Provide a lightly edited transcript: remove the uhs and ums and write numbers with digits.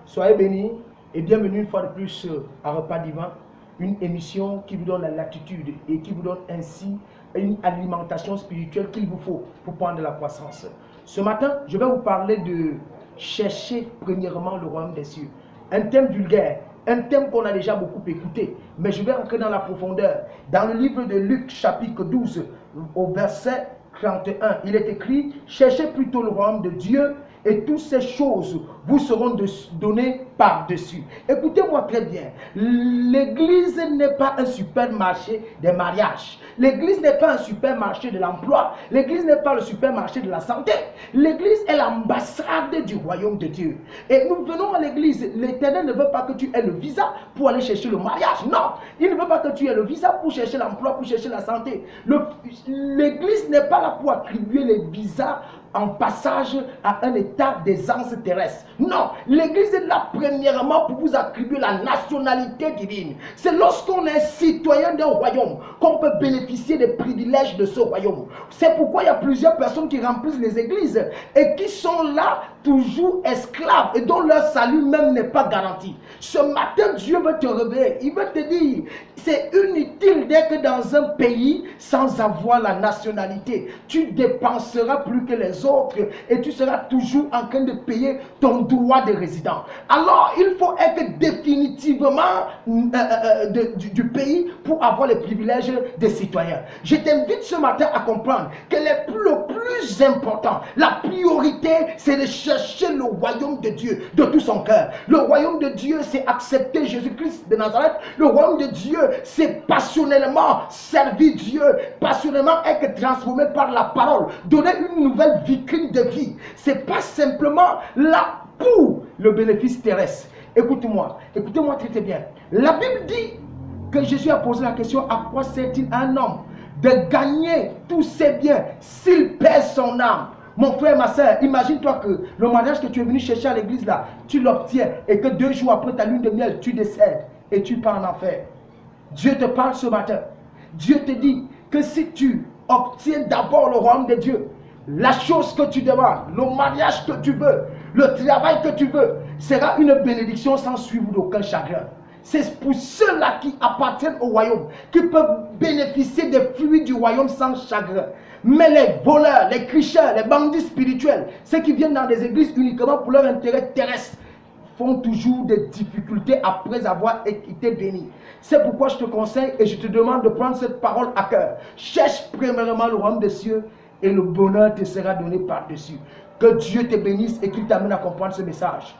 Soyez bénis et bienvenue une fois de plus à Repas Divin, une émission qui vous donne la latitude et qui vous donne ainsi une alimentation spirituelle qu'il vous faut pour prendre de la croissance. Ce matin, je vais vous parler de chercher premièrement le royaume des cieux. Un thème vulgaire, un thème qu'on a déjà beaucoup écouté, mais je vais entrer dans la profondeur. Dans le livre de Luc chapitre 12, au verset 31, il est écrit « Cherchez plutôt le royaume de Dieu et toutes ces choses vous seront données par-dessus. » Écoutez-moi très bien. L'église n'est pas un supermarché des mariages. L'église n'est pas un supermarché de l'emploi. L'église n'est pas le supermarché de la santé. L'église est l'ambassade du royaume de Dieu. Et nous venons à l'église. L'Éternel ne veut pas que tu aies le visa pour aller chercher le mariage. Non, il ne veut pas que tu aies le visa pour chercher l'emploi, pour chercher la santé. L'église n'est pas là pour attribuer les visas en passage à un état d'aisance terrestre. Non, l'église est là premièrement pour vous attribuer la nationalité divine. C'est lorsqu'on est citoyen d'un royaume qu'on peut bénéficier des privilèges de ce royaume. C'est pourquoi il y a plusieurs personnes qui remplissent les églises et qui sont là toujours esclaves et dont leur salut même n'est pas garanti. Ce matin, Dieu veut te réveiller. Il veut te dire, c'est inutile d'être dans un pays sans avoir la nationalité. Tu dépenseras plus que les autres et tu seras toujours en train de payer ton droit de résident. Alors, il faut être définitivement du pays pour avoir les privilèges des citoyens. Je t'invite ce matin à comprendre que le plus important, la priorité, c'est de chercher le royaume de Dieu de tout son cœur. Le royaume de Dieu, c'est accepter Jésus-Christ de Nazareth. Le royaume de Dieu, c'est passionnellement servir Dieu, passionnellement être transformé par la parole, donner une nouvelle vitrine de vie. C'est pas simplement là pour le bénéfice terrestre. Écoute-moi très bien. La Bible dit que Jésus a posé la question: à quoi sert-il à un homme de gagner tous ses biens s'il perd son âme? Mon frère, ma soeur, imagine-toi que le mariage que tu es venu chercher à l'église là, tu l'obtiens et que 2 jours après ta lune de miel, tu décèdes et tu pars en enfer. Dieu te parle ce matin. Dieu te dit que si tu obtiens d'abord le royaume de Dieu, la chose que tu demandes, le mariage que tu veux, le travail que tu veux, sera une bénédiction sans suivre d'aucun chagrin. C'est pour ceux-là qui appartiennent au royaume, qui peuvent bénéficier des fruits du royaume sans chagrin. Mais les voleurs, les tricheurs, les bandits spirituels, ceux qui viennent dans des églises uniquement pour leur intérêt terrestre, font toujours des difficultés après avoir été bénis. C'est pourquoi je te conseille et je te demande de prendre cette parole à cœur. Cherche premièrement le royaume des cieux et le bonheur te sera donné par-dessus. Que Dieu te bénisse et qu'il t'amène à comprendre ce message.